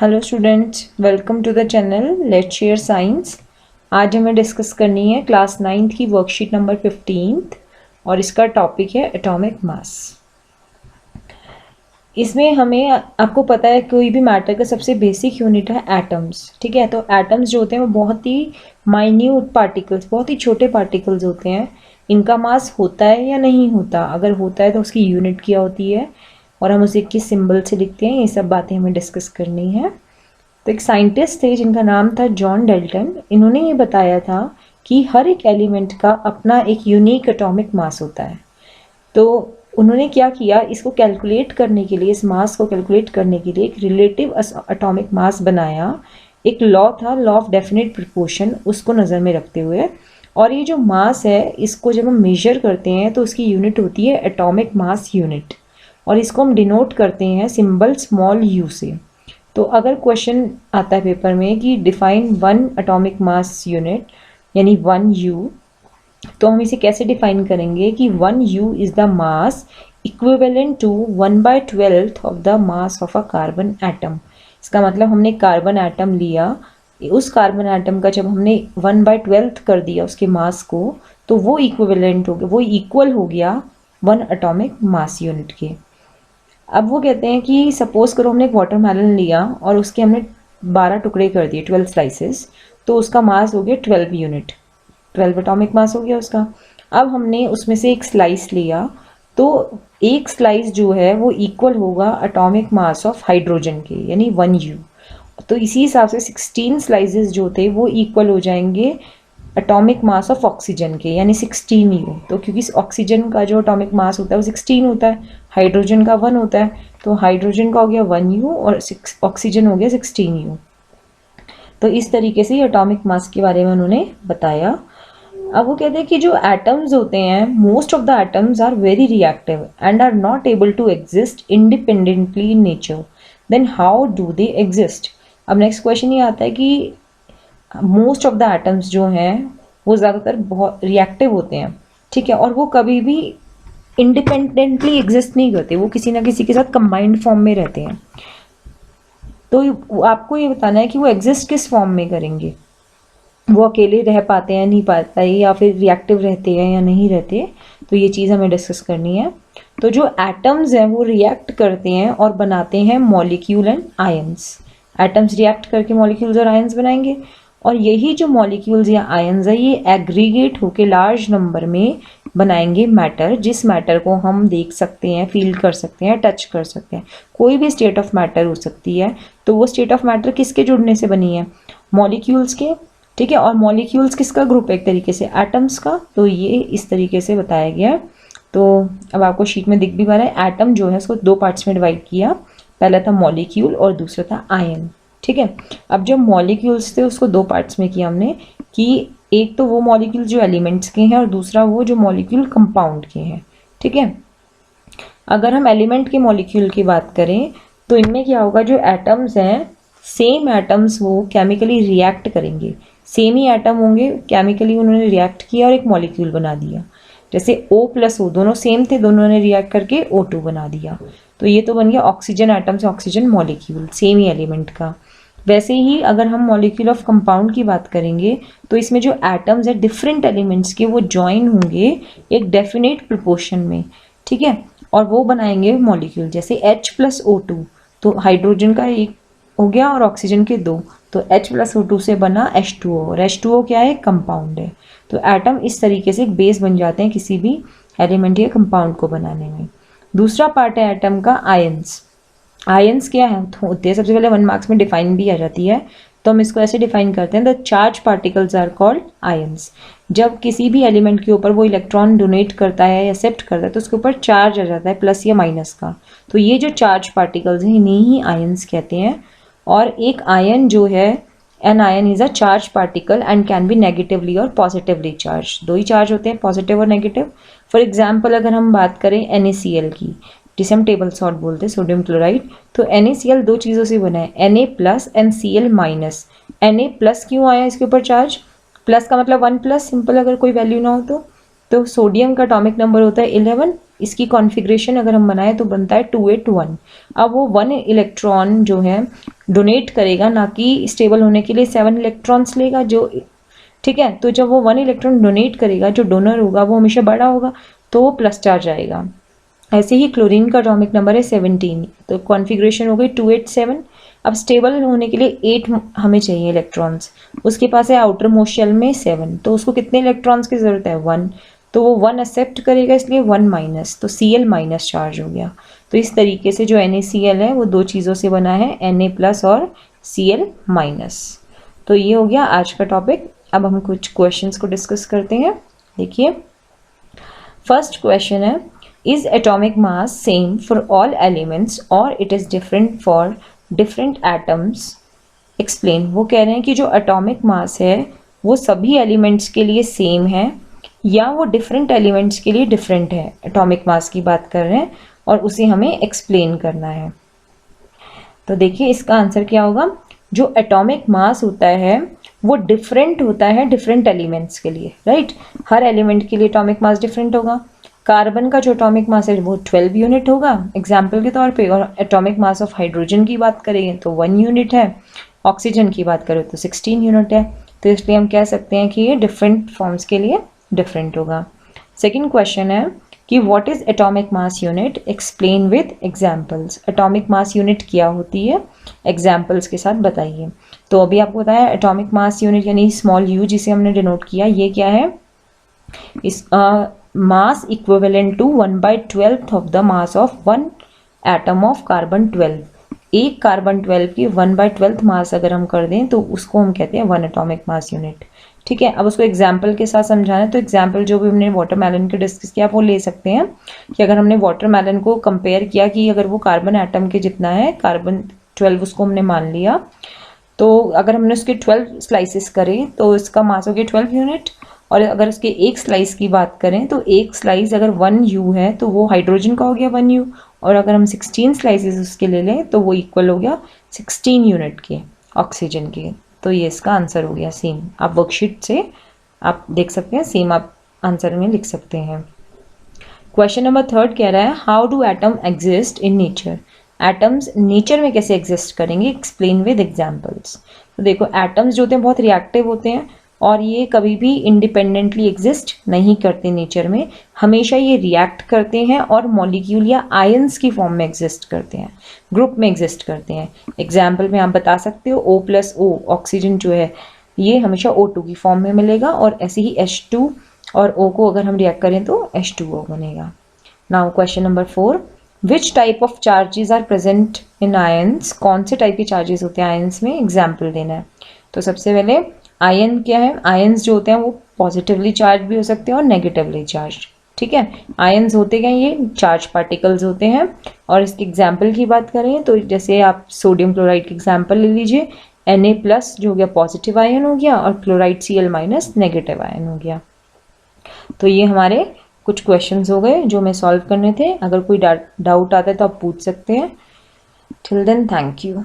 Hello students, welcome to the channel let's share science. आज हमें discuss करनी है क्लास 9th की वर्कशीट नंबर 15 और इसका टॉपिक है एटॉमिक मास। इसमें हमें आपको पता है कोई भी मैटर का सबसे बेसिक यूनिट है एटम्स। ठीक है, तो एटम्स जो होते हैं वो बहुत ही माइन्यूट पार्टिकल्स, बहुत ही छोटे पार्टिकल्स होते हैं। इनका मास होता है या नहीं होता, अगर होता है तो उसकी यूनिट क्या होती है और हम उसे किस सिंबल से लिखते हैं, ये सब बातें हमें डिस्कस करनी है। तो एक साइंटिस्ट थे जिनका नाम था जॉन डेल्टन। इन्होंने ये बताया था कि हर एक एलिमेंट का अपना एक यूनिक एटॉमिक मास होता है। तो उन्होंने क्या किया, इसको कैलकुलेट करने के लिए, इस मास को कैलकुलेट करने के लिए एक रिलेटिव एटॉमिक मास बनाया। एक लॉ था, लॉ ऑफ डेफिनेट प्रोपोर्शन, उसको नज़र में रखते हुए। और ये जो मास है, इसको जब हम मेजर करते हैं तो उसकी यूनिट होती है एटॉमिक मास यूनिट, और इसको हम डिनोट करते हैं सिंबल स्मॉल यू से। तो अगर क्वेश्चन आता है पेपर में कि define one atomic mass unit यानी 1U, तो हम इसे कैसे डिफाइन करेंगे कि 1U is the mass equivalent to 1/12 of the mass of a carbon atom. इसका मतलब हमने कार्बन एटम लिया, उस कार्बन एटम का जब हमने 1/12 कर दिया उसके मास को, तो वो इक्विवेलेंट हो गया, वो इक्वल हो गया 1 एटॉमिक मास यूनिट के। अब वो कहते हैं कि सपोज करो हमने एक वाटरमेलन लिया और उसके हमने 12 टुकड़े कर दिए, 12 स्लाइसेस, तो उसका मास हो गया 12 यूनिट, 12 एटॉमिक मास हो गया उसका। अब हमने उसमें से एक स्लाइस लिया, तो एक स्लाइस जो है वो इक्वल होगा एटॉमिक मास ऑफ हाइड्रोजन के, यानी 1U। तो इसी हिसाब से 16 स्लाइसेस जो थे वो इक्वल हो जाएंगे एटॉमिक मास ऑफ ऑक्सीजन के, यानी 16U। तो क्योंकि ऑक्सीजन का जो एटॉमिक मास होता है वो 16 होता है, हाइड्रोजन का 1 होता है, तो हाइड्रोजन का हो गया 1U और ऑक्सीजन हो गया 16U। तो इस तरीके से एटॉमिक मास के बारे में उन्होंने बताया। अब वो कहते हैं कि जो एटम्स होते हैं, most of the atoms are very reactive and are not able to exist independently in nature, then how do they exist. अब नेक्स्ट क्वेश्चन ये आता है कि मोस्ट ऑफ द एटम्स जो हैं वो ज़्यादातर बहुत रिएक्टिव होते हैं, ठीक है, और वो कभी भी इंडिपेंडेंटली एग्जिस्ट नहीं करते, वो किसी ना किसी के साथ कंबाइंड फॉर्म में रहते हैं। तो आपको ये बताना है कि वो एग्जिस्ट किस फॉर्म में करेंगे, वो अकेले रह पाते हैं, नहीं पाते, या फिर रिएक्टिव रहते हैं या नहीं रहते। तो ये चीज़ हमें डिस्कस करनी है। तो जो एटम्स हैं वो रिएक्ट करते हैं और बनाते हैं molecule and ions. Atoms react करके मॉलिक्यूल्स और आयंस बनाएंगे, और यही जो मॉलिक्यूल्स या आयंस है ये एग्रीगेट होके लार्ज नंबर में बनाएंगे मैटर, जिस मैटर को हम देख सकते हैं, फील कर सकते हैं, टच कर सकते हैं। कोई भी स्टेट ऑफ मैटर हो सकती है। तो वो स्टेट ऑफ मैटर किसके जुड़ने से बनी है? मॉलिक्यूल्स के, ठीक है। और मॉलिक्यूल्स किसका ग्रुप है? एक तरीके से एटम्स का। तो ये इस तरीके से बताया गया। तो अब आपको शीट में दिख भी पा रहा है, एटम जो है उसको दो पार्ट्स में डिवाइड किया, पहला था मॉलिक्यूल और दूसरा था आयन, ठीक है। अब जो मॉलिक्यूल्स थे उसको दो पार्ट्स में किया हमने, कि एक तो वो मॉलिक्यूल जो एलिमेंट्स के हैं और दूसरा वो जो मॉलिक्यूल कंपाउंड के हैं, ठीक है। अगर हम एलिमेंट के मॉलिक्यूल की बात करें तो इनमें क्या होगा, जो एटम्स हैं सेम एटम्स वो केमिकली रिएक्ट करेंगे, सेम ही एटम होंगे, केमिकली उन्होंने रिएक्ट किया और एक मॉलिक्यूल बना दिया। जैसे O प्लस O दोनों सेम थे, दोनों ने रिएक्ट करके O2 बना दिया। तो ये तो बन गया ऑक्सीजन एटम से ऑक्सीजन मॉलिक्यूल, सेम ही एलिमेंट का। वैसे ही अगर हम मॉलिक्यूल ऑफ कंपाउंड की बात करेंगे तो इसमें जो एटम्स है डिफरेंट एलिमेंट्स के, वो ज्वाइन होंगे एक डेफिनेट प्रोपोर्शन में, ठीक है, और वो बनाएंगे मॉलिक्यूल। जैसे H प्लस O2, तो हाइड्रोजन का एक हो गया और ऑक्सीजन के दो, तो H प्लस O2 से बना H2O, और H2O क्या है? कंपाउंड है। तो एटम इस तरीके से एक बेस बन जाते हैं किसी भी एलिमेंट या कंपाउंड को बनाने में। दूसरा पार्ट है एटम का आयंस। आयंस क्या है होते हैं? सबसे पहले 1 मार्क्स में डिफाइन भी आ जाती है, तो हम इसको ऐसे डिफाइन करते हैं, the charge particles are called ions. जब किसी भी एलिमेंट के ऊपर वो इलेक्ट्रॉन डोनेट करता है या एक्सेप्ट करता है तो उसके ऊपर चार्ज आ जाता है, प्लस या माइनस का। तो ये जो चार्ज पार्टिकल्स हैं इन्हें ही आयंस कहते हैं। और एक आयन जो है, an ion is a charge particle and can be negatively और पॉजिटिवली चार्ज। दो ही चार्ज होते हैं, पॉजिटिव और नेगेटिव। फॉर एग्जाम्पल अगर हम बात करें NaCl की, जिसे हम टेबल सॉल्ट बोलते हैं, सोडियम क्लोराइड, तो NaCl दो चीज़ों से बना है, Na plus and Cl minus. Na plus क्यों आया इसके ऊपर चार्ज? प्लस का मतलब 1 प्लस, सिंपल, अगर कोई वैल्यू ना हो तो सोडियम का एटॉमिक नंबर होता है 11, इसकी कॉन्फ़िगरेशन अगर हम बनाएं तो बनता है 281। अब वो 1 इलेक्ट्रॉन जो है डोनेट करेगा, ना कि स्टेबल होने के लिए 7 इलेक्ट्रॉन्स लेगा जो, ठीक है। तो जब वो 1 इलेक्ट्रॉन डोनेट करेगा, जो डोनर होगा वो हमेशा बड़ा होगा, तो वो प्लस चार्ज आएगा। ऐसे ही क्लोरीन का एटॉमिक नंबर है 17, तो कॉन्फ़िगरेशन हो गई 287। अब स्टेबल होने के लिए 8 हमें चाहिए इलेक्ट्रॉन्स, उसके पास है आउटर मोस्ट शेल में 7, तो उसको कितने इलेक्ट्रॉन्स की ज़रूरत है? 1, तो वो 1 एक्सेप्ट करेगा, इसलिए 1 माइनस, तो Cl माइनस चार्ज हो गया। तो इस तरीके से जो NaCl है वो दो चीज़ों से बना है, Na प्लस और Cl माइनस। तो ये हो गया आज का टॉपिक। अब हम कुछ क्वेश्चंस को डिस्कस करते हैं। देखिए, फर्स्ट क्वेश्चन है, is atomic mass same for all elements or it is different for different atoms? Explain. वो कह रहे हैं कि जो एटॉमिक मास है वो सभी एलिमेंट्स के लिए सेम है या वो डिफरेंट एलिमेंट्स के लिए डिफरेंट है। एटॉमिक मास की बात कर रहे हैं और उसे हमें एक्सप्लेन करना है। तो देखिए इसका आंसर क्या होगा। जो एटॉमिक मास होता है वो डिफरेंट होता है डिफरेंट एलिमेंट्स के लिए, राइट। हर एलिमेंट के लिए एटॉमिक मास डिफरेंट होगा। कार्बन का जो एटॉमिक मास है वो 12 यूनिट होगा एग्जाम्पल के तौर पे, और एटॉमिक मास ऑफ हाइड्रोजन की बात करें तो 1 यूनिट है, ऑक्सीजन की बात करें तो 16 यूनिट है। तो इसलिए हम कह सकते हैं कि ये डिफरेंट फॉर्म्स के लिए डिफरेंट होगा। सेकेंड क्वेश्चन है कि what is atomic mass unit, explain with examples. Atomic mass unit क्या होती है, एग्जाम्पल्स के साथ बताइए। तो अभी आपको बताया एटॉमिक मास यूनिट यानी स्मॉल यू जिसे हमने डिनोट किया, ये क्या है, इस mass equivalent to 1/12 of the mass of 1 atom of carbon 12। एक कार्बन 12 की 1/12 मास अगर हम कर दें तो उसको हम कहते हैं 1 एटॉमिक मास यूनिट, ठीक है। अब उसको एग्जाम्पल के साथ समझाना है, तो एग्जाम्पल जो भी हमने वाटरमेलन के डिस्कस किया आप वो ले सकते हैं कि अगर हमने वाटरमेलन को कंपेयर किया कि अगर वो कार्बन एटम के जितना है, कार्बन 12 उसको हमने मान लिया, तो अगर हमने उसके 12 स्लाइसेस करें तो इसका मास हो गया 12 यूनिट। और अगर उसके एक स्लाइस की बात करें तो एक स्लाइस अगर 1 यू है तो वो हाइड्रोजन का हो गया 1 यू, और अगर हम 16 स्लाइसेस उसके ले लें तो वो इक्वल हो गया 16 यूनिट के ऑक्सीजन के। तो ये इसका आंसर हो गया सेम। आप वर्कशीट से आप देख सकते हैं, सेम आप आंसर में लिख सकते हैं। क्वेश्चन नंबर 3 कह रहा है, how do atom exist in nature. Atoms nature में कैसे एग्जिस्ट करेंगे, एक्सप्लेन विद एग्जाम्पल्स। तो देखो एटम्स जो होते हैं बहुत रिएक्टिव होते हैं और ये कभी भी इंडिपेंडेंटली एग्जिस्ट नहीं करते नेचर में, हमेशा ये रिएक्ट करते हैं और मॉलिक्यूल या आयंस की फॉर्म में एग्जिस्ट करते हैं, ग्रुप में एग्जिस्ट करते हैं। एग्जाम्पल में आप बता सकते हो O+O, ऑक्सीजन जो है ये हमेशा O2 की फॉर्म में मिलेगा, और ऐसे ही H2 और O को अगर हम रिएक्ट करें तो H2O बनेगा। Now question number 4, which type of charges are present in ions. कौन से टाइप के चार्जेस होते हैं आयंस में, एग्जाम्पल देना है। तो सबसे पहले आयन क्या है, आयंस जो होते हैं वो पॉजिटिवली चार्ज भी हो सकते हैं और नेगेटिवली चार्ज, ठीक है। आयंस होते क्या, ये चार्ज पार्टिकल्स होते हैं। और इसके एग्जाम्पल की बात करें तो जैसे आप सोडियम क्लोराइड की एग्जाम्पल ले लीजिए, Na+ जो हो गया पॉजिटिव आयन हो गया और क्लोराइड Cl- नेगेटिव आयन हो गया। तो ये हमारे कुछ क्वेश्चंस हो गए जो हमें सॉल्व करने थे। अगर कोई डाउट आता है तो आप पूछ सकते हैं। Till then thank you.